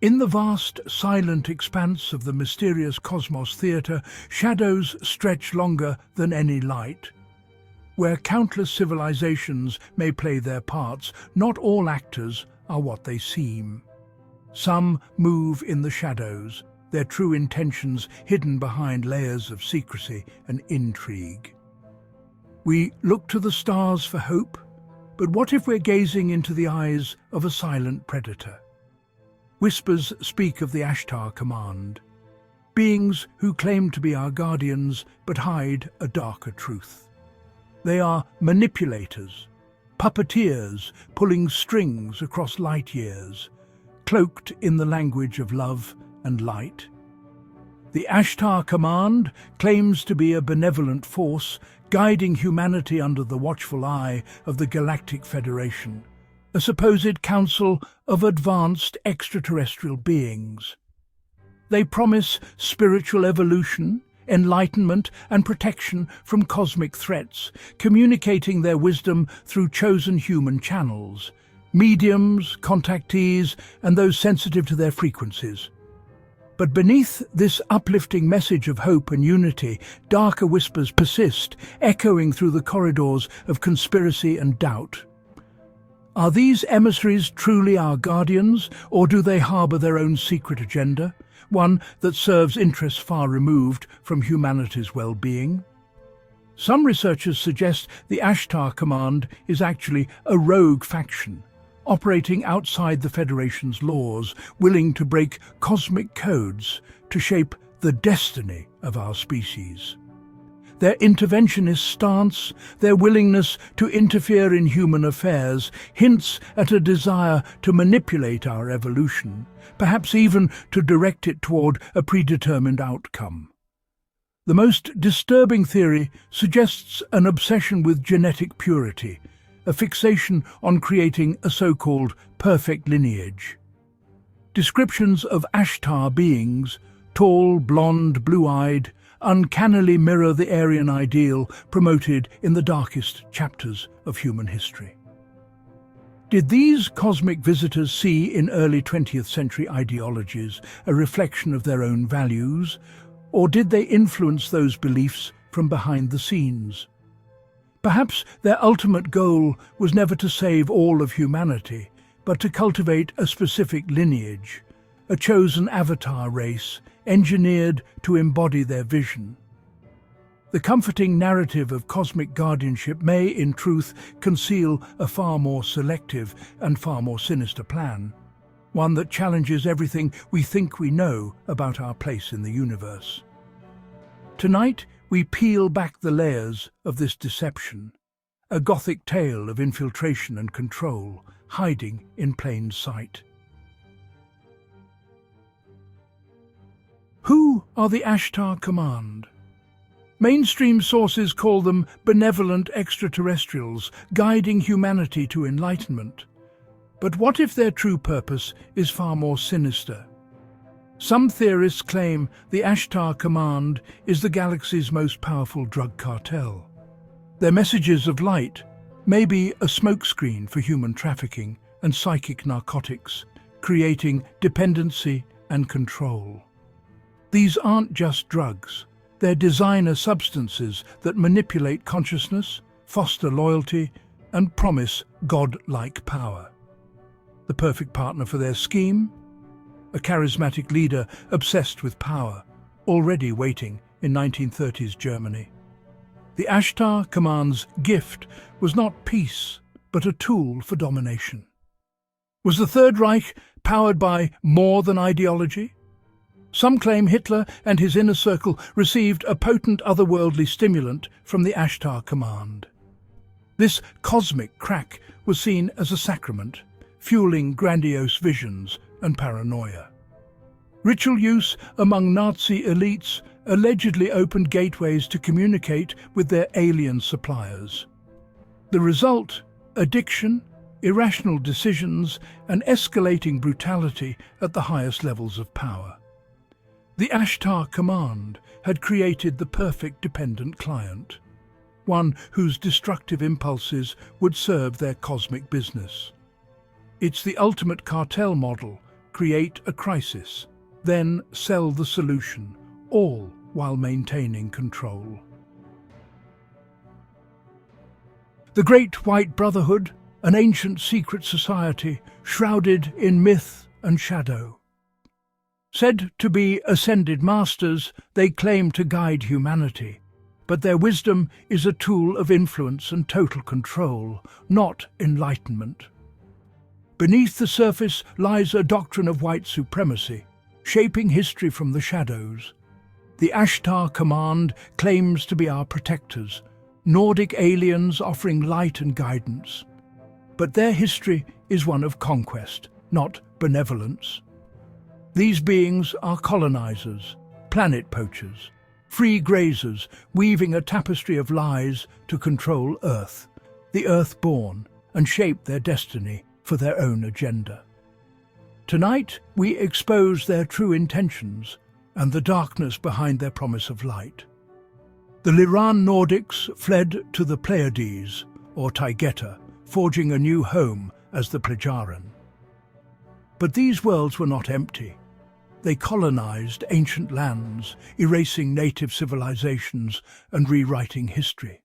In the vast, silent expanse of the mysterious cosmos theatre, shadows stretch longer than any light. Where countless civilizations may play their parts, not all actors are what they seem. Some move in the shadows, their true intentions hidden behind layers of secrecy and intrigue. We look to the stars for hope, but what if we're gazing into the eyes of a silent predator? Whispers speak of the Ashtar Command, beings who claim to be our guardians but hide a darker truth. They are manipulators, puppeteers pulling strings across light years, cloaked in the language of love and light. The Ashtar Command claims to be a benevolent force guiding humanity under the watchful eye of the Galactic Federation, a supposed council of advanced extraterrestrial beings. They promise spiritual evolution, enlightenment and protection from cosmic threats, communicating their wisdom through chosen human channels, mediums, contactees, and those sensitive to their frequencies. But beneath this uplifting message of hope and unity, darker whispers persist, echoing through the corridors of conspiracy and doubt. Are these emissaries truly our guardians, or do they harbour their own secret agenda, one that serves interests far removed from humanity's well-being? Some researchers suggest the Ashtar Command is actually a rogue faction, operating outside the Federation's laws, willing to break cosmic codes to shape the destiny of our species. Their interventionist stance, their willingness to interfere in human affairs, hints at a desire to manipulate our evolution, perhaps even to direct it toward a predetermined outcome. The most disturbing theory suggests an obsession with genetic purity, a fixation on creating a so-called perfect lineage. Descriptions of Ashtar beings, tall, blonde, blue-eyed, uncannily mirror the Aryan ideal promoted in the darkest chapters of human history. Did these cosmic visitors see in early 20th century ideologies a reflection of their own values, or did they influence those beliefs from behind the scenes? Perhaps their ultimate goal was never to save all of humanity, but to cultivate a specific lineage, a chosen avatar race, engineered to embody their vision. The comforting narrative of cosmic guardianship may, in truth, conceal a far more selective and far more sinister plan, one that challenges everything we think we know about our place in the universe. Tonight, we peel back the layers of this deception, a gothic tale of infiltration and control, hiding in plain sight. Who are the Ashtar Command? Mainstream sources call them benevolent extraterrestrials, guiding humanity to enlightenment. But what if their true purpose is far more sinister? Some theorists claim the Ashtar Command is the galaxy's most powerful drug cartel. Their messages of light may be a smokescreen for human trafficking and psychic narcotics, creating dependency and control. These aren't just drugs. They're designer substances that manipulate consciousness, foster loyalty, and promise God-like power. The perfect partner for their scheme? A charismatic leader obsessed with power, already waiting in 1930s Germany. The Ashtar Command's gift was not peace, but a tool for domination. Was the Third Reich powered by more than ideology? Some claim Hitler and his inner circle received a potent otherworldly stimulant from the Ashtar Command. This cosmic crack was seen as a sacrament, fueling grandiose visions and paranoia. Ritual use among Nazi elites allegedly opened gateways to communicate with their alien suppliers. The result: addiction, irrational decisions, and escalating brutality at the highest levels of power. The Ashtar Command had created the perfect dependent client, one whose destructive impulses would serve their cosmic business. It's the ultimate cartel model, create a crisis, then sell the solution, all while maintaining control. The Great White Brotherhood, an ancient secret society shrouded in myth and shadow. Said to be ascended masters, they claim to guide humanity, but their wisdom is a tool of influence and total control, not enlightenment. Beneath the surface lies a doctrine of white supremacy, shaping history from the shadows. The Ashtar Command claims to be our protectors, Nordic aliens offering light and guidance. But their history is one of conquest, not benevolence. These beings are colonizers, planet poachers, free grazers, weaving a tapestry of lies to control Earth, the Earth-born, and shape their destiny for their own agenda. Tonight, we expose their true intentions and the darkness behind their promise of light. The Lyran Nordics fled to the Pleiades, or Taygeta, forging a new home as the Plejaran. But these worlds were not empty. They colonized ancient lands, erasing native civilizations and rewriting history.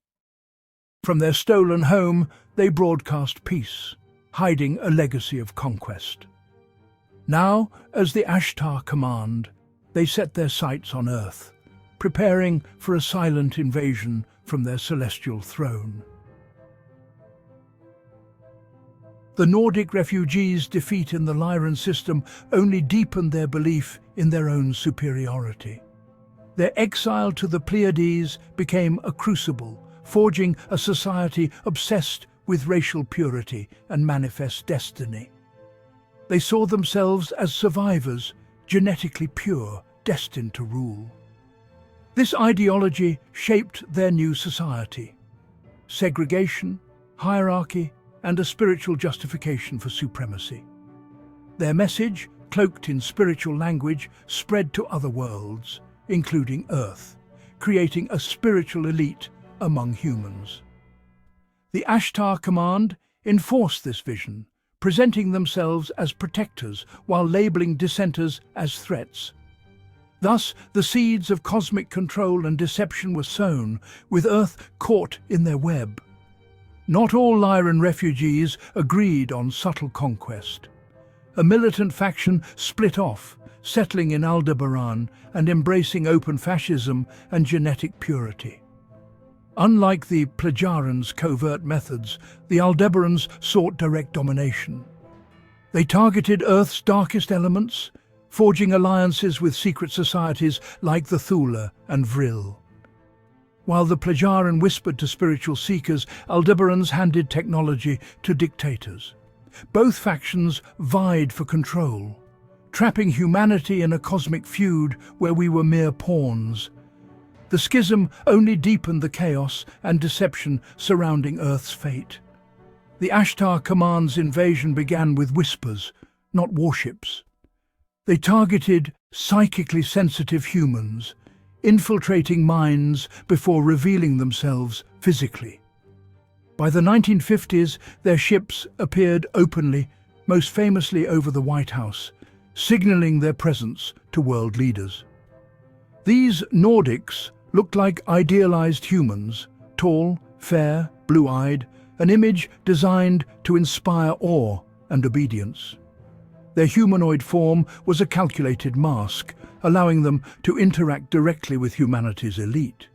From their stolen home, they broadcast peace, hiding a legacy of conquest. Now, as the Ashtar Command, they set their sights on Earth, preparing for a silent invasion from their celestial throne. The Nordic refugees' defeat in the Lyran system only deepened their belief in their own superiority. Their exile to the Pleiades became a crucible, forging a society obsessed with racial purity and manifest destiny. They saw themselves as survivors, genetically pure, destined to rule. This ideology shaped their new society: segregation, hierarchy, and a spiritual justification for supremacy. Their message, cloaked in spiritual language, spread to other worlds, including Earth, creating a spiritual elite among humans. The Ashtar Command enforced this vision, presenting themselves as protectors while labeling dissenters as threats. Thus, the seeds of cosmic control and deception were sown, with Earth caught in their web. Not all Lyran refugees agreed on subtle conquest. A militant faction split off, settling in Aldebaran and embracing open fascism and genetic purity. Unlike the Plejarans' covert methods, the Aldebarans sought direct domination. They targeted Earth's darkest elements, forging alliances with secret societies like the Thula and Vrillon. While the Plejaran whispered to spiritual seekers, Aldebarans handed technology to dictators. Both factions vied for control, trapping humanity in a cosmic feud where we were mere pawns. The schism only deepened the chaos and deception surrounding Earth's fate. The Ashtar Command's invasion began with whispers, not warships. They targeted psychically sensitive humans, infiltrating minds before revealing themselves physically. By the 1950s, their ships appeared openly, most famously over the White House, signaling their presence to world leaders. These Nordics looked like idealized humans, tall, fair, blue-eyed, an image designed to inspire awe and obedience. Their humanoid form was a calculated mask, allowing them to interact directly with humanity's elite.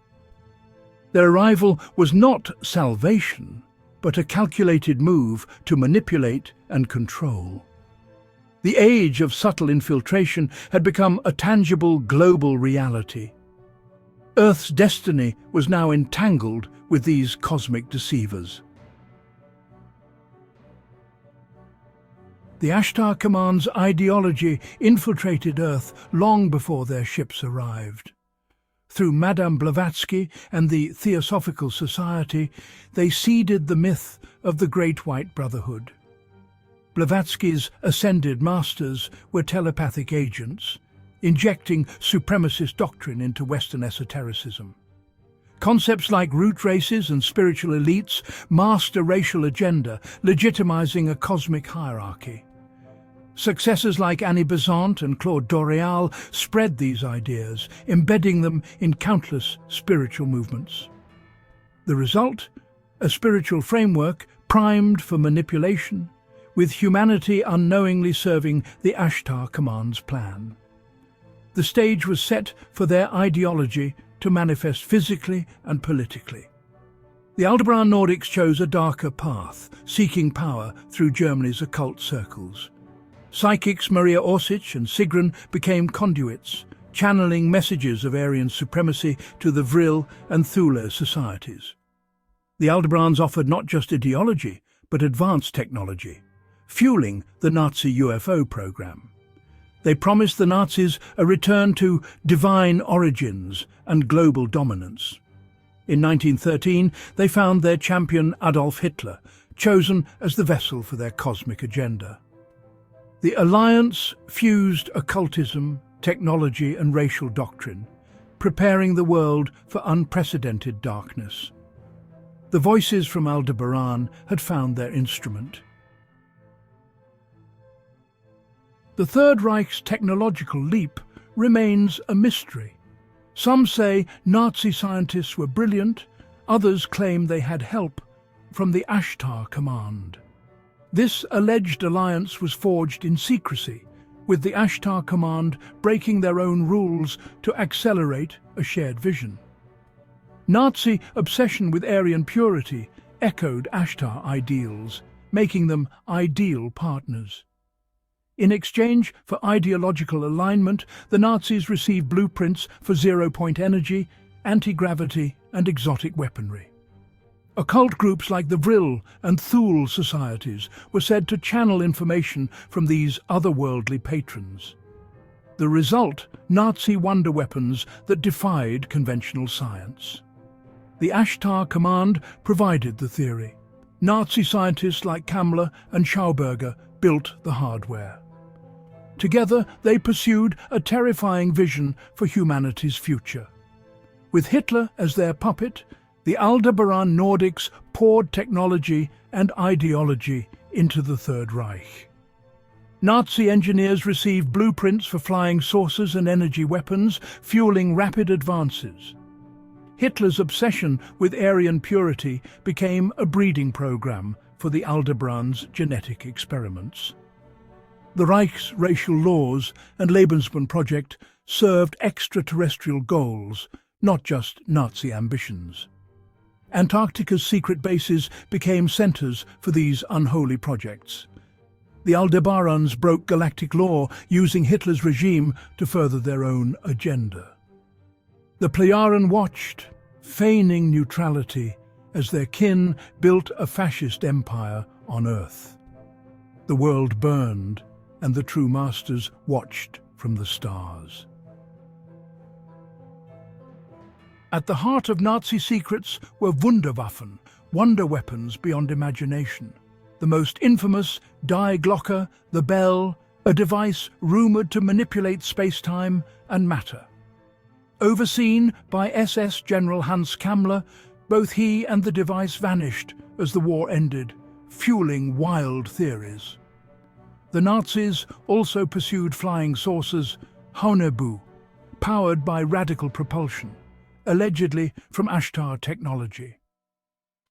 Their arrival was not salvation, but a calculated move to manipulate and control. The age of subtle infiltration had become a tangible global reality. Earth's destiny was now entangled with these cosmic deceivers. The Ashtar Command's ideology infiltrated Earth long before their ships arrived. Through Madame Blavatsky and the Theosophical Society, they seeded the myth of the Great White Brotherhood. Blavatsky's ascended masters were telepathic agents, injecting supremacist doctrine into Western esotericism. Concepts like root races and spiritual elites masked a racial agenda, legitimizing a cosmic hierarchy. Successors like Annie Besant and Claude Doréal spread these ideas, embedding them in countless spiritual movements. The result? A spiritual framework primed for manipulation, with humanity unknowingly serving the Ashtar Command's plan. The stage was set for their ideology to manifest physically and politically. The Aldebaran Nordics chose a darker path, seeking power through Germany's occult circles. Psychics Maria Orsic and Sigrun became conduits, channeling messages of Aryan supremacy to the Vril and Thule societies. The Aldebarans offered not just ideology, but advanced technology, fueling the Nazi UFO program. They promised the Nazis a return to divine origins and global dominance. In 1913, they found their champion Adolf Hitler, chosen as the vessel for their cosmic agenda. The alliance fused occultism, technology and racial doctrine, preparing the world for unprecedented darkness. The voices from Aldebaran had found their instrument. The Third Reich's technological leap remains a mystery. Some say Nazi scientists were brilliant, others claim they had help from the Ashtar Command. This alleged alliance was forged in secrecy, with the Ashtar Command breaking their own rules to accelerate a shared vision. Nazi obsession with Aryan purity echoed Ashtar ideals, making them ideal partners. In exchange for ideological alignment, the Nazis received blueprints for zero-point energy, anti-gravity and exotic weaponry. Occult groups like the Vril and Thule societies were said to channel information from these otherworldly patrons. The result, Nazi wonder weapons that defied conventional science. The Ashtar Command provided the theory. Nazi scientists like Kammler and Schauberger built the hardware. Together, they pursued a terrifying vision for humanity's future. With Hitler as their puppet, the Aldebaran Nordics poured technology and ideology into the Third Reich. Nazi engineers received blueprints for flying saucers and energy weapons, fueling rapid advances. Hitler's obsession with Aryan purity became a breeding program for the Aldebaran's genetic experiments. The Reich's racial laws and Lebensborn project served extraterrestrial goals, not just Nazi ambitions. Antarctica's secret bases became centers for these unholy projects. The Aldebarans broke galactic law, using Hitler's regime to further their own agenda. The Plejaren watched, feigning neutrality, as their kin built a fascist empire on Earth. The world burned, and the true masters watched from the stars. At the heart of Nazi secrets were Wunderwaffen, wonder weapons beyond imagination. The most infamous, Die Glocke, the bell, a device rumoured to manipulate space-time and matter. Overseen by SS General Hans Kammler, both he and the device vanished as the war ended, fueling wild theories. The Nazis also pursued flying saucers, Haunebu, powered by radical propulsion, allegedly from Ashtar technology.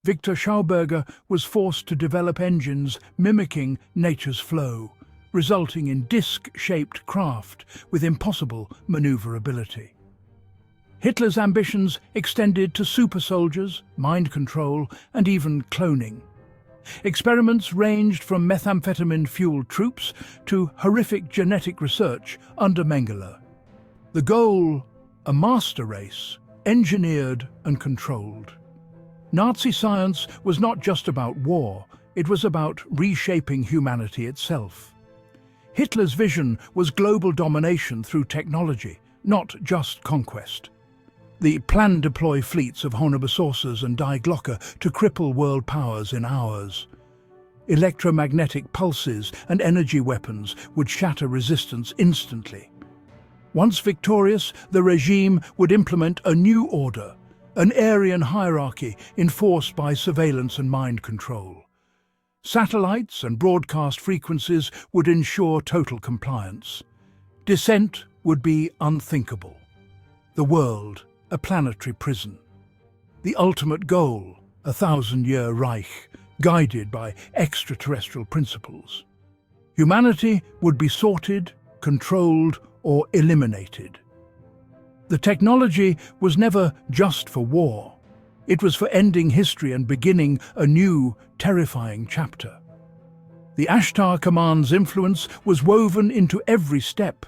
Victor Schauberger was forced to develop engines mimicking nature's flow, resulting in disc-shaped craft with impossible maneuverability. Hitler's ambitions extended to super soldiers, mind control, and even cloning. Experiments ranged from methamphetamine-fueled troops to horrific genetic research under Mengele. The goal, a master race, engineered and controlled. Nazi science was not just about war, it was about reshaping humanity itself. Hitler's vision was global domination through technology, not just conquest. The plan deploy fleets of Haunebu saucers and Die Glocke to cripple world powers in hours. Electromagnetic pulses and energy weapons would shatter resistance instantly. Once victorious, the regime would implement a new order, an Aryan hierarchy enforced by surveillance and mind control. Satellites and broadcast frequencies would ensure total compliance. Dissent would be unthinkable. The world, a planetary prison. The ultimate goal, a 1,000-year Reich, guided by extraterrestrial principles. Humanity would be sorted, controlled, or eliminated. The technology was never just for war. It was for ending history and beginning a new, terrifying chapter. The Ashtar Command's influence was woven into every step.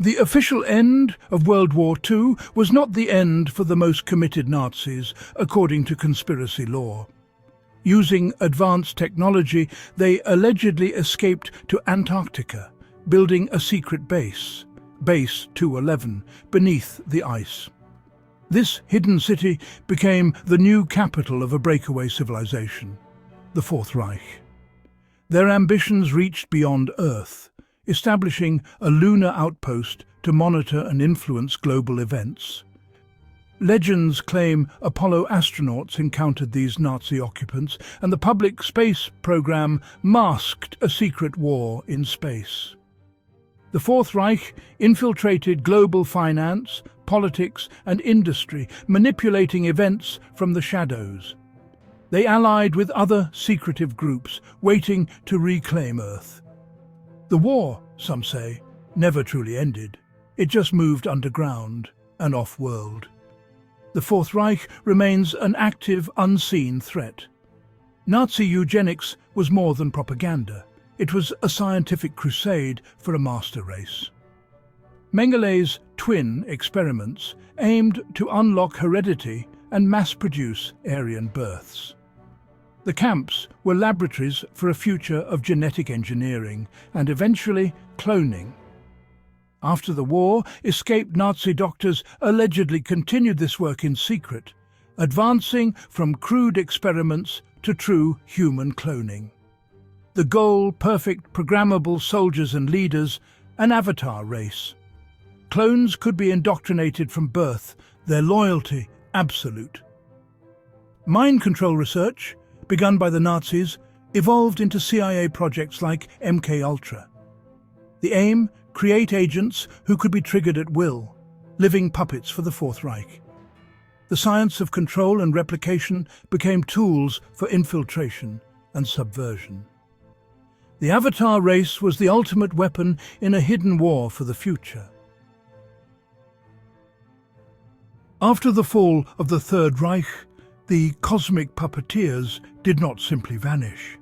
The official end of World War II was not the end for the most committed Nazis, according to conspiracy lore. Using advanced technology, they allegedly escaped to Antarctica, building a secret base, Base 211, beneath the ice. This hidden city became the new capital of a breakaway civilization, the Fourth Reich. Their ambitions reached beyond Earth, establishing a lunar outpost to monitor and influence global events. Legends claim Apollo astronauts encountered these Nazi occupants, and the public space program masked a secret war in space. The Fourth Reich infiltrated global finance, politics, and industry, manipulating events from the shadows. They allied with other secretive groups, waiting to reclaim Earth. The war, some say, never truly ended. It just moved underground and off-world. The Fourth Reich remains an active, unseen threat. Nazi eugenics was more than propaganda. It was a scientific crusade for a master race. Mengelé's twin experiments aimed to unlock heredity and mass-produce Aryan births. The camps were laboratories for a future of genetic engineering and eventually cloning. After the war, escaped Nazi doctors allegedly continued this work in secret, advancing from crude experiments to true human cloning. The goal, perfect programmable soldiers and leaders, an avatar race. Clones could be indoctrinated from birth, their loyalty absolute. Mind control research, begun by the Nazis, evolved into CIA projects like MKUltra. The aim, create agents who could be triggered at will, living puppets for the Fourth Reich. The science of control and replication became tools for infiltration and subversion. The Avatar race was the ultimate weapon in a hidden war for the future. After the fall of the Third Reich, the cosmic puppeteers did not simply vanish.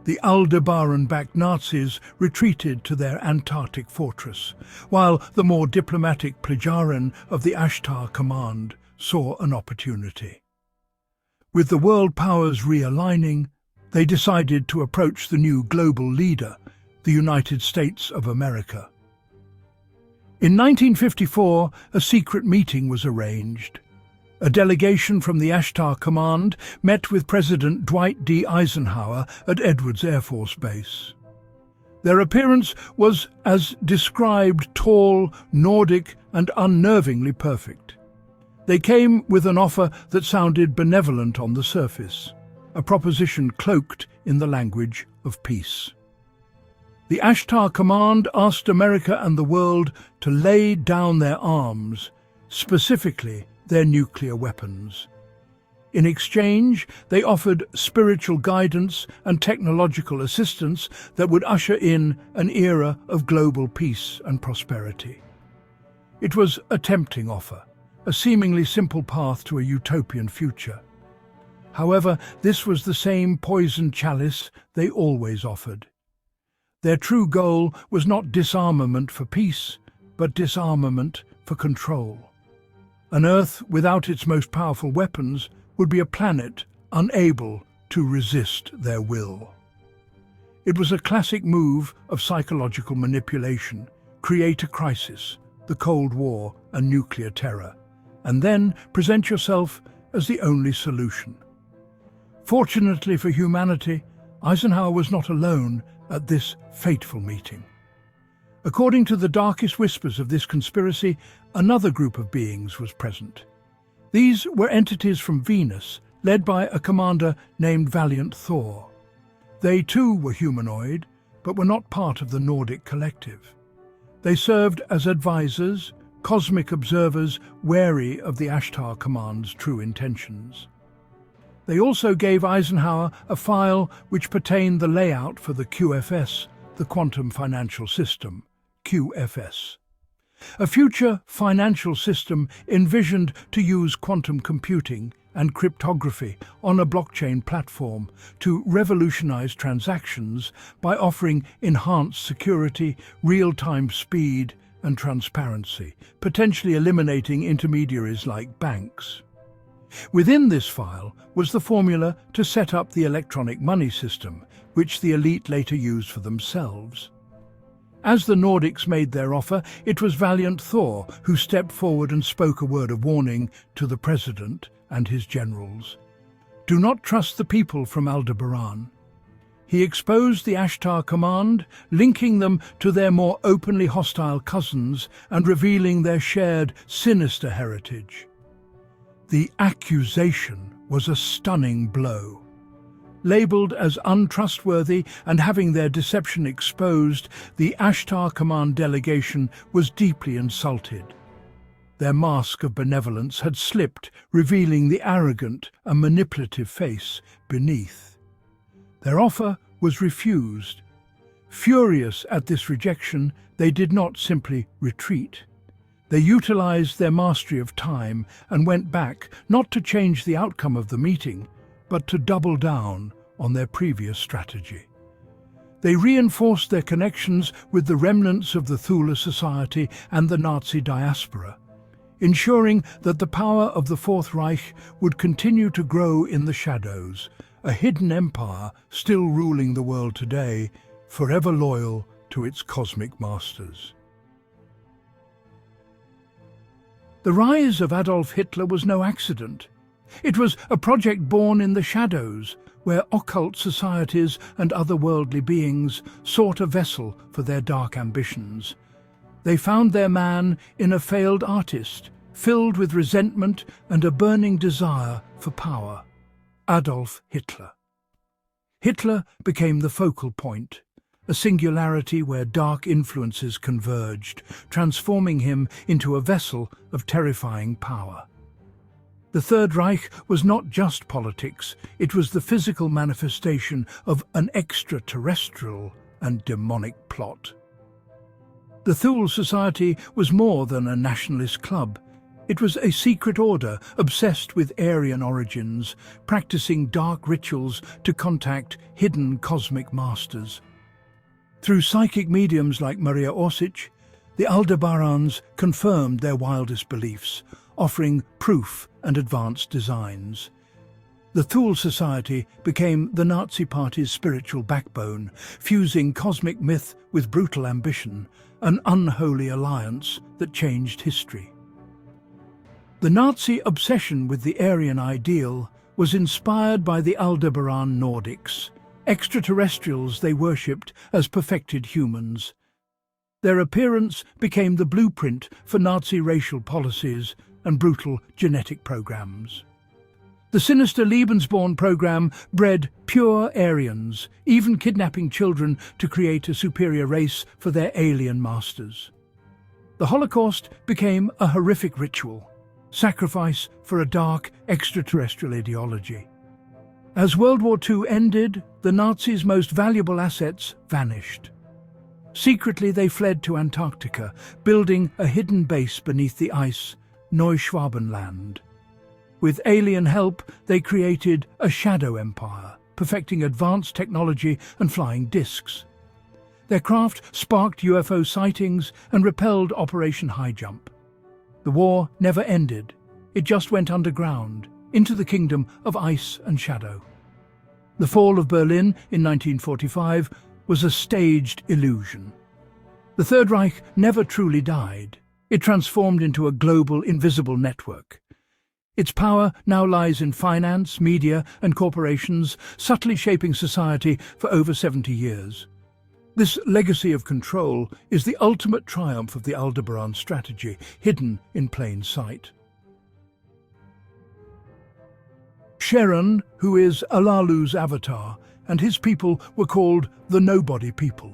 The Aldebaran-backed Nazis retreated to their Antarctic fortress, while the more diplomatic Plejarin of the Ashtar Command saw an opportunity. With the world powers realigning, they decided to approach the new global leader, the United States of America. In 1954, a secret meeting was arranged. A delegation from the Ashtar Command met with President Dwight D. Eisenhower at Edwards Air Force Base. Their appearance was, as described, tall, Nordic, and unnervingly perfect. They came with an offer that sounded benevolent on the surface, a proposition cloaked in the language of peace. The Ashtar Command asked America and the world to lay down their arms, specifically their nuclear weapons. In exchange, they offered spiritual guidance and technological assistance that would usher in an era of global peace and prosperity. It was a tempting offer, a seemingly simple path to a utopian future. However, this was the same poisoned chalice they always offered. Their true goal was not disarmament for peace, but disarmament for control. An Earth without its most powerful weapons would be a planet unable to resist their will. It was a classic move of psychological manipulation: create a crisis, the Cold War and nuclear terror, and then present yourself as the only solution. Fortunately for humanity, Eisenhower was not alone at this fateful meeting. According to the darkest whispers of this conspiracy, another group of beings was present. These were entities from Venus, led by a commander named Valiant Thor. They too were humanoid, but were not part of the Nordic collective. They served as advisors, cosmic observers wary of the Ashtar Command's true intentions. They also gave Eisenhower a file which pertained the layout for the QFS, the Quantum Financial System, QFS. A future financial system envisioned to use quantum computing and cryptography on a blockchain platform to revolutionize transactions by offering enhanced security, real-time speed, and transparency, potentially eliminating intermediaries like banks. Within this file was the formula to set up the electronic money system, which the elite later used for themselves. As the Nordics made their offer, it was Valiant Thor who stepped forward and spoke a word of warning to the President and his generals. Do not trust the people from Aldebaran. He exposed the Ashtar Command, linking them to their more openly hostile cousins and revealing their shared sinister heritage. The accusation was a stunning blow. Labelled as untrustworthy and having their deception exposed, the Ashtar Command delegation was deeply insulted. Their mask of benevolence had slipped, revealing the arrogant and manipulative face beneath. Their offer was refused. Furious at this rejection, they did not simply retreat. They utilized their mastery of time and went back, not to change the outcome of the meeting, but to double down on their previous strategy. They reinforced their connections with the remnants of the Theosophical Society and the Nazi diaspora, ensuring that the power of the Fourth Reich would continue to grow in the shadows, a hidden empire still ruling the world today, forever loyal to its cosmic masters. The rise of Adolf Hitler was no accident. It was a project born in the shadows, where occult societies and otherworldly beings sought a vessel for their dark ambitions. They found their man in a failed artist, filled with resentment and a burning desire for power: Adolf Hitler. Hitler became the focal point, a singularity where dark influences converged, transforming him into a vessel of terrifying power. The Third Reich was not just politics, it was the physical manifestation of an extraterrestrial and demonic plot. The Theosophical Society was more than a nationalist club. It was a secret order obsessed with Aryan origins, practicing dark rituals to contact hidden cosmic masters. Through psychic mediums like Maria Orsic, the Aldebarans confirmed their wildest beliefs, offering proof and advanced designs. The Theosophical Society became the Nazi Party's spiritual backbone, fusing cosmic myth with brutal ambition, an unholy alliance that changed history. The Nazi obsession with the Aryan ideal was inspired by the Aldebaran Nordics, extraterrestrials they worshipped as perfected humans. Their appearance became the blueprint for Nazi racial policies and brutal genetic programs. The sinister Lebensborn program bred pure Aryans, even kidnapping children to create a superior race for their alien masters. The Holocaust became a horrific ritual, sacrifice for a dark extraterrestrial ideology. As World War II ended, the Nazis' most valuable assets vanished. Secretly, they fled to Antarctica, building a hidden base beneath the ice, Neuschwabenland. With alien help, they created a shadow empire, perfecting advanced technology and flying discs. Their craft sparked UFO sightings and repelled Operation High Jump. The war never ended. It just went underground, into the kingdom of ice and shadow. The fall of Berlin in 1945 was a staged illusion. The Third Reich never truly died. It transformed into a global, invisible network. Its power now lies in finance, media, and corporations, subtly shaping society for over 70 years. This legacy of control is the ultimate triumph of the Aldebaran strategy, hidden in plain sight. Sheran, who is Alalu's avatar, and his people were called the Nobody people.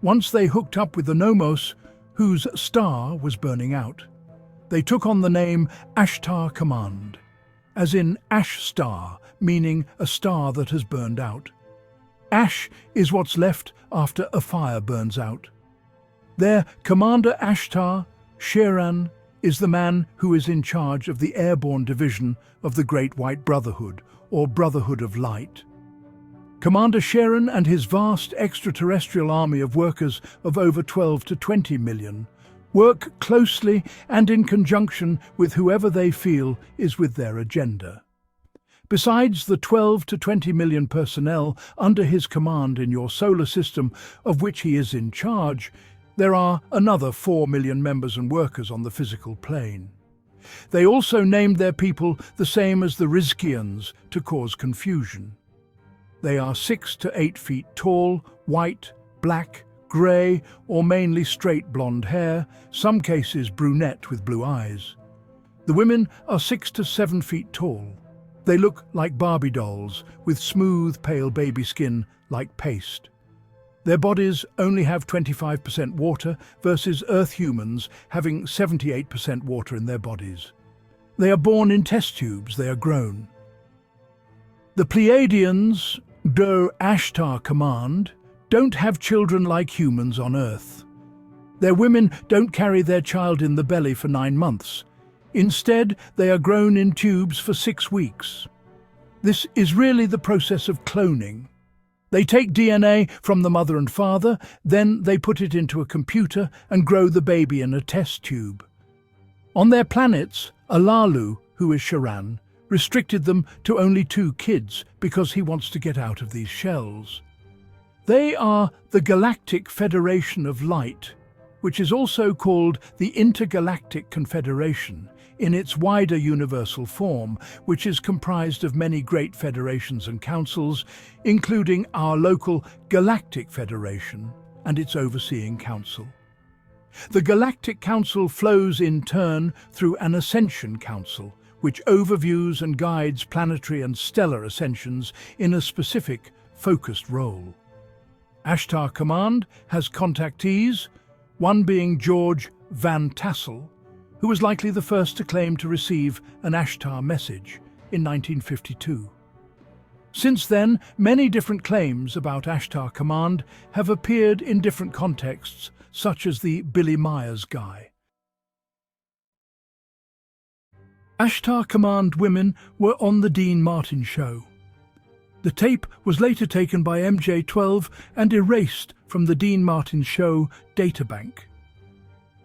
Once they hooked up with the Nomos, whose star was burning out, they took on the name Ashtar Command, as in ash star, meaning a star that has burned out. Ash is what's left after a fire burns out. Their commander Ashtar Sheran is the man who is in charge of the airborne division of the Great White Brotherhood, or Brotherhood of Light. Commander Sheran and his vast extraterrestrial army of workers of over 12 to 20 million work closely and in conjunction with whoever they feel is with their agenda. Besides the 12 to 20 million personnel under his command in your solar system, of which he is in charge, there are another 4 million members and workers on the physical plane. They also named their people the same as the Rizkians to cause confusion. They are 6 to 8 feet tall, white, black, grey, or mainly straight blonde hair, some cases brunette with blue eyes. The women are 6 to 7 feet tall. They look like Barbie dolls, with smooth, pale baby skin like paste. Their bodies only have 25% water versus Earth humans having 78% water in their bodies. They are born in test tubes, they are grown. The Pleiadians, do Ashtar Command, don't have children like humans on Earth. Their women don't carry their child in the belly for 9 months. Instead, they are grown in tubes for 6 weeks. This is really the process of cloning. They take DNA from the mother and father, then they put it into a computer and grow the baby in a test tube. On their planets, Alalu, who is Sheran, restricted them to only 2 kids because he wants to get out of these shells. They are the Galactic Federation of Light, which is also called the Intergalactic Confederation, in its wider universal form, which is comprised of many great federations and councils, including our local Galactic Federation and its overseeing council. The Galactic Council flows in turn through an Ascension Council, which overviews and guides planetary and stellar ascensions in a specific, focused role. Ashtar Command has contactees, one being George Van Tassel, who was likely the first to claim to receive an Ashtar message in 1952. Since then, many different claims about Ashtar Command have appeared in different contexts, such as the Billy Myers guy. Ashtar Command women were on the Dean Martin show. The tape was later taken by MJ12 and erased from the Dean Martin show databank.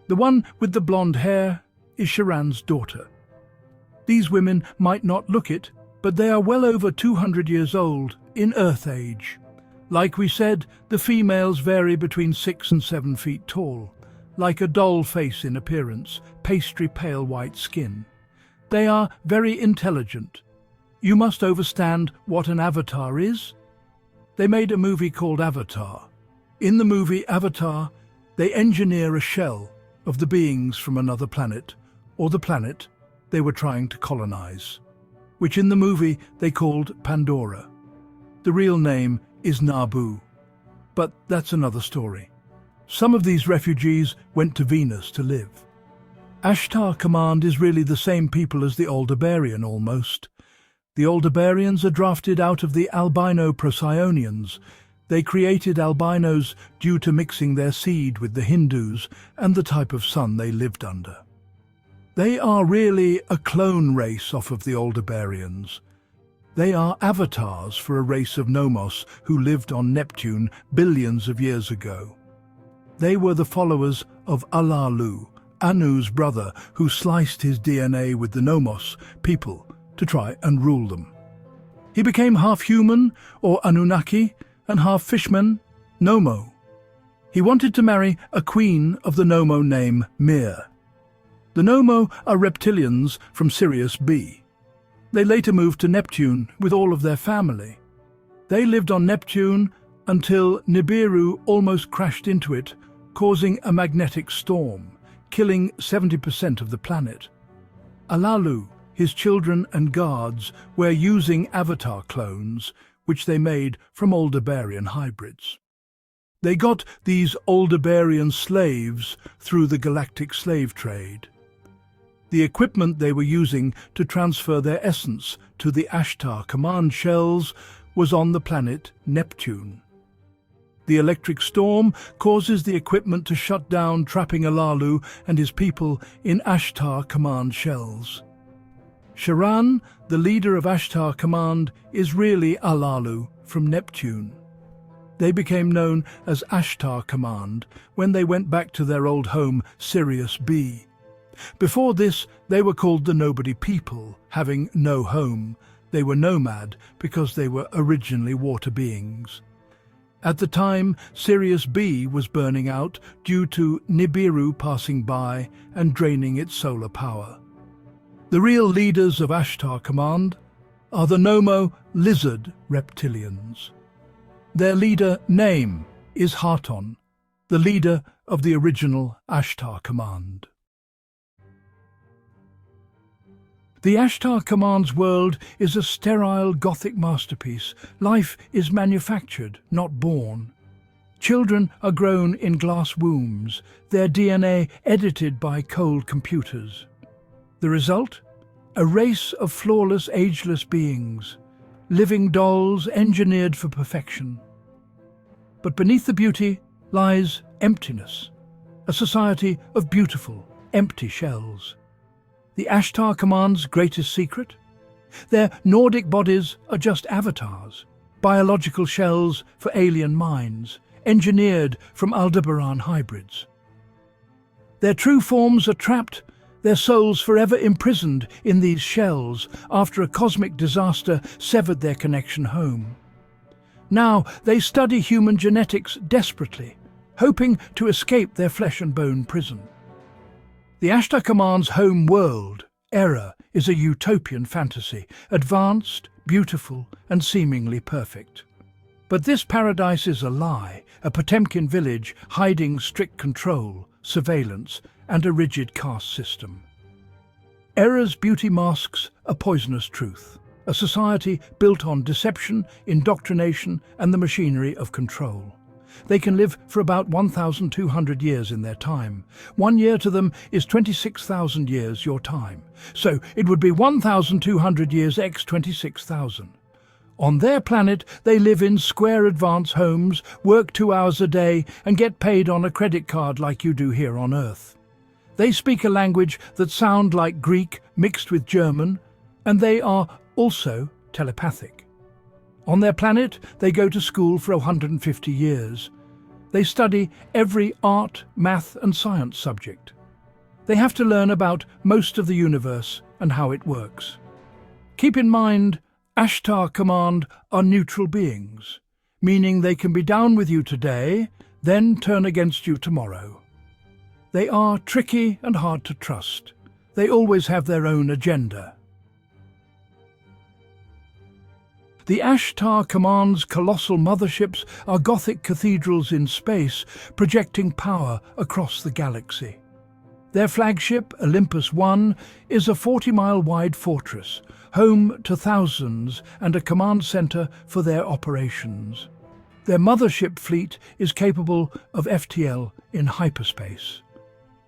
The one with the blonde hair is Sheran's daughter. These women might not look it, but they are well over 200 years old, in Earth age. Like we said, the females vary between 6 and 7 feet tall, like a doll face in appearance, pastry pale white skin. They are very intelligent. You must understand what an avatar is. They made a movie called Avatar. In the movie Avatar, they engineer a shell of the beings from another planet, or the planet they were trying to colonize, which in the movie they called Pandora. The real name is Nabu, but that's another story. Some of these refugees went to Venus to live. Ashtar Command is really the same people as the Aldebaran almost. The Aldebarans are drafted out of the albino Procyon. They created albinos due to mixing their seed with the Hindus and the type of sun they lived under. They are really a clone race off of the Aldebarans. They are avatars for a race of Nomos who lived on Neptune billions of years ago. They were the followers of Alalu, Anu's brother, who sliced his DNA with the Nomos people to try and rule them. He became half human, or Anunnaki, and half fishman, Nomo. He wanted to marry a queen of the Nomo name Mir. The Nomo are reptilians from Sirius B. They later moved to Neptune with all of their family. They lived on Neptune until Nibiru almost crashed into it, causing a magnetic storm, killing 70% of the planet. Alalu, his children and guards were using avatar clones, which they made from Aldebarian hybrids. They got these Aldebarian slaves through the galactic slave trade. The equipment they were using to transfer their essence to the Ashtar Command shells was on the planet Neptune. The electric storm causes the equipment to shut down, trapping Alalu and his people in Ashtar Command shells. Sheran, the leader of Ashtar Command, is really Alalu from Neptune. They became known as Ashtar Command when they went back to their old home, Sirius B. Before this, they were called the Nobody People, having no home. They were nomad because they were originally water beings. At the time, Sirius B was burning out due to Nibiru passing by and draining its solar power. The real leaders of Ashtar Command are the Nomo lizard reptilians. Their leader name is Harton, the leader of the original Ashtar Command. The Ashtar Command's world is a sterile Gothic masterpiece. Life is manufactured, not born. Children are grown in glass wombs, their DNA edited by cold computers. The result? A race of flawless, ageless beings, living dolls engineered for perfection. But beneath the beauty lies emptiness, a society of beautiful, empty shells. The Ashtar Command's greatest secret? Their Nordic bodies are just avatars, biological shells for alien minds, engineered from Aldebaran hybrids. Their true forms are trapped, their souls forever imprisoned in these shells after a cosmic disaster severed their connection home. Now they study human genetics desperately, hoping to escape their flesh and bone prison. The Ashtar Command's home world, Era, is a utopian fantasy, advanced, beautiful, and seemingly perfect. But this paradise is a lie, a Potemkin village hiding strict control, surveillance, and a rigid caste system. Era's beauty masks a poisonous truth, a society built on deception, indoctrination, and the machinery of control. They can live for about 1,200 years in their time. 1 year to them is 26,000 years your time. So it would be 1,200 years x 26,000. On their planet, they live in square advance homes, work 2 hours a day, and get paid on a credit card like you do here on Earth. They speak a language that sounds like Greek mixed with German, and they are also telepathic. On their planet, they go to school for 150 years. They study every art, math, and science subject. They have to learn about most of the universe and how it works. Keep in mind, Ashtar Command are neutral beings, meaning they can be down with you today, then turn against you tomorrow. They are tricky and hard to trust. They always have their own agenda. The Ashtar Command's colossal motherships are Gothic cathedrals in space, projecting power across the galaxy. Their flagship, Olympus 1, is a 40-mile-wide fortress, home to thousands and a command center for their operations. Their mothership fleet is capable of FTL in hyperspace,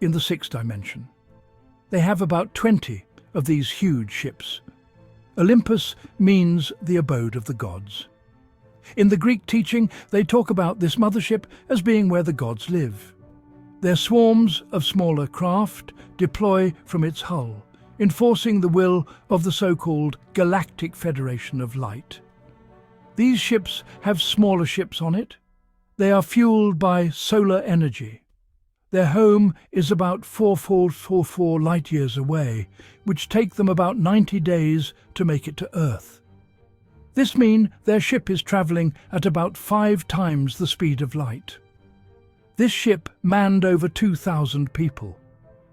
in the sixth dimension. They have about 20 of these huge ships. Olympus means the abode of the gods. In the Greek teaching, they talk about this mothership as being where the gods live. Their swarms of smaller craft deploy from its hull, enforcing the will of the so-called Galactic Federation of Light. These ships have smaller ships on it. They are fueled by solar energy. Their home is about 4,444 light-years away, which take them about 90 days to make it to Earth. This means their ship is travelling at about 5 times the speed of light. This ship manned over 2,000 people.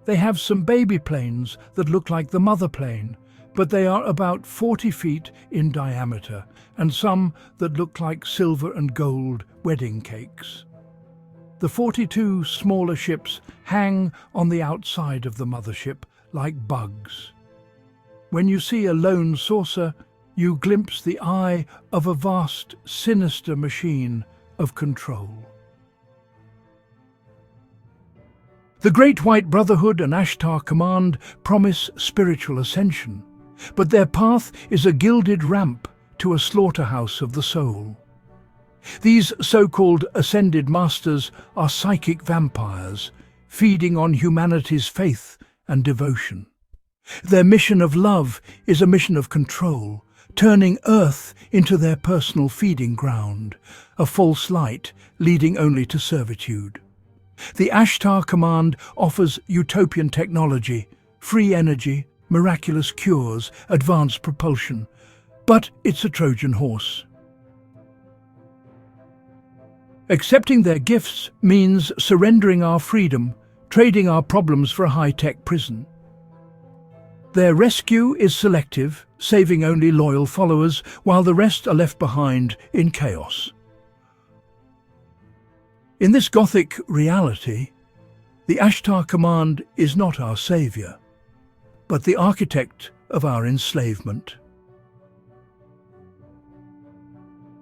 They have some baby planes that look like the mother plane, but they are about 40 feet in diameter, and some that look like silver and gold wedding cakes. The 42 smaller ships hang on the outside of the mothership like bugs. When you see a lone saucer, you glimpse the eye of a vast, sinister machine of control. The Great White Brotherhood and Ashtar Command promise spiritual ascension, but their path is a gilded ramp to a slaughterhouse of the soul. These so-called ascended masters are psychic vampires, feeding on humanity's faith and devotion. Their mission of love is a mission of control, turning Earth into their personal feeding ground, a false light leading only to servitude. The Ashtar Command offers utopian technology, free energy, miraculous cures, advanced propulsion, but it's a Trojan horse. Accepting their gifts means surrendering our freedom, trading our problems for a high-tech prison. Their rescue is selective, saving only loyal followers, while the rest are left behind in chaos. In this Gothic reality, the Ashtar Command is not our saviour, but the architect of our enslavement.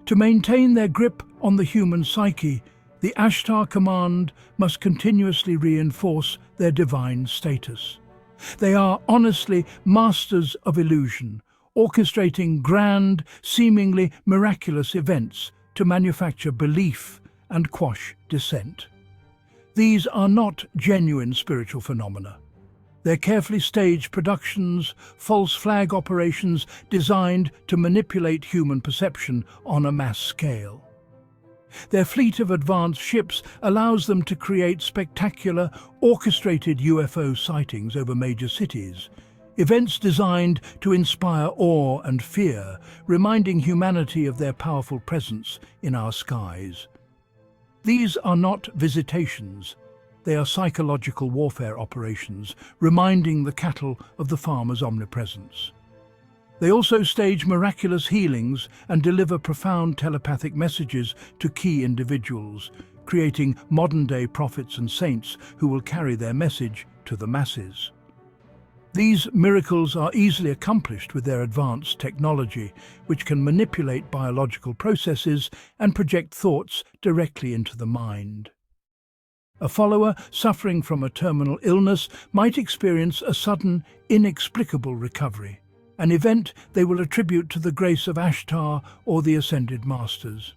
To maintain their grip on the human psyche, the Ashtar Command must continuously reinforce their divine status. They are honestly masters of illusion, orchestrating grand, seemingly miraculous events to manufacture belief and quash dissent. These are not genuine spiritual phenomena. They're carefully staged productions, false flag operations designed to manipulate human perception on a mass scale. Their fleet of advanced ships allows them to create spectacular, orchestrated UFO sightings over major cities, events designed to inspire awe and fear, reminding humanity of their powerful presence in our skies. These are not visitations. They are psychological warfare operations, reminding the cattle of the farmer's omnipresence. They also stage miraculous healings and deliver profound telepathic messages to key individuals, creating modern-day prophets and saints who will carry their message to the masses. These miracles are easily accomplished with their advanced technology, which can manipulate biological processes and project thoughts directly into the mind. A follower suffering from a terminal illness might experience a sudden, inexplicable recovery, an event they will attribute to the grace of Ashtar or the Ascended Masters.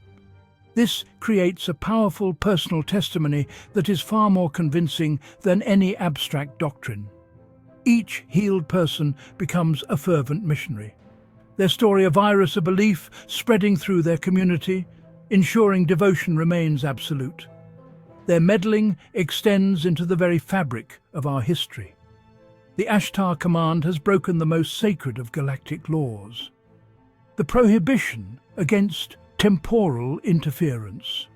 This creates a powerful personal testimony that is far more convincing than any abstract doctrine. Each healed person becomes a fervent missionary, their story a virus of belief spreading through their community, ensuring devotion remains absolute. Their meddling extends into the very fabric of our history. The Ashtar Command has broken the most sacred of galactic laws, the prohibition against temporal interference.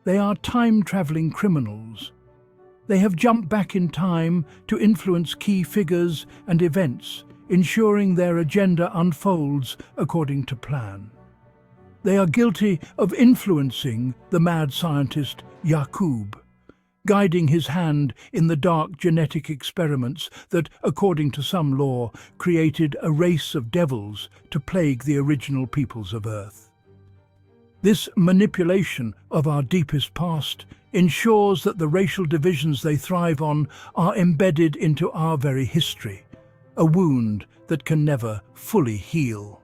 They are time-traveling criminals. They have jumped back in time to influence key figures and events, ensuring their agenda unfolds according to plan. They are guilty of influencing the mad scientist Yaqub, guiding his hand in the dark genetic experiments that, according to some law, created a race of devils to plague the original peoples of Earth. This manipulation of our deepest past ensures that the racial divisions they thrive on are embedded into our very history, a wound that can never fully heal.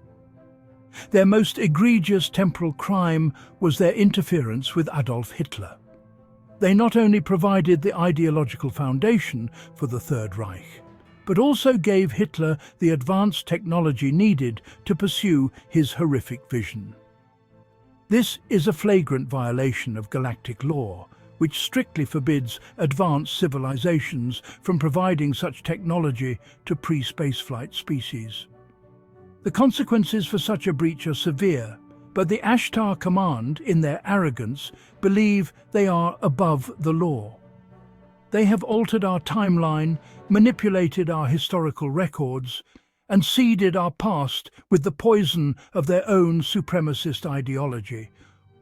Their most egregious temporal crime was their interference with Adolf Hitler. They not only provided the ideological foundation for the Third Reich, but also gave Hitler the advanced technology needed to pursue his horrific vision. This is a flagrant violation of galactic law, which strictly forbids advanced civilizations from providing such technology to pre-spaceflight species. The consequences for such a breach are severe, but the Ashtar Command, in their arrogance, believe they are above the law. They have altered our timeline, manipulated our historical records, and seeded our past with the poison of their own supremacist ideology,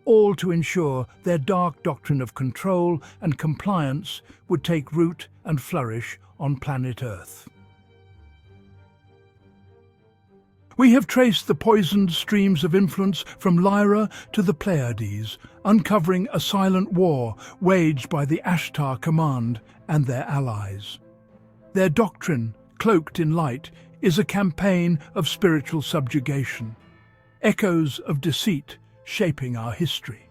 all to ensure their dark doctrine of control and compliance would take root and flourish on planet Earth. We have traced the poisoned streams of influence from Lyra to the Pleiades, uncovering a silent war waged by the Ashtar Command and their allies. Their doctrine, cloaked in light, is a campaign of spiritual subjugation, echoes of deceit shaping our history.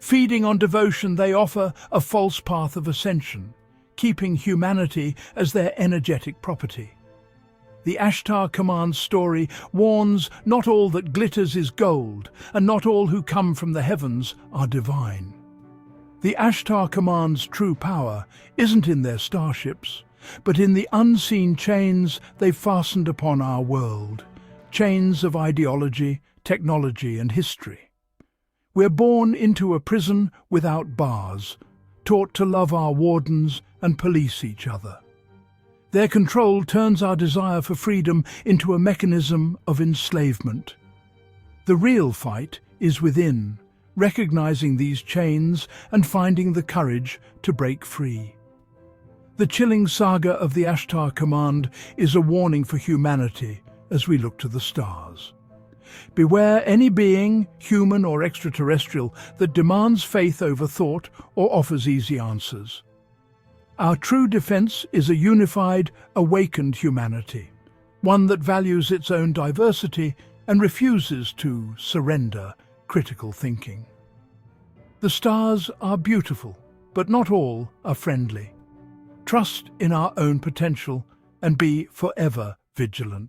Feeding on devotion, they offer a false path of ascension, keeping humanity as their energetic property. The Ashtar Command story warns not all that glitters is gold, and not all who come from the heavens are divine. The Ashtar Command's true power isn't in their starships, but in the unseen chains they've fastened upon our world, chains of ideology, technology and history. We're born into a prison without bars, taught to love our wardens and police each other. Their control turns our desire for freedom into a mechanism of enslavement. The real fight is within, recognizing these chains and finding the courage to break free. The chilling saga of the Ashtar Command is a warning for humanity as we look to the stars. Beware any being, human or extraterrestrial, that demands faith over thought or offers easy answers. Our true defense is a unified, awakened humanity, one that values its own diversity and refuses to surrender critical thinking. The stars are beautiful, but not all are friendly. Trust in our own potential and be forever vigilant.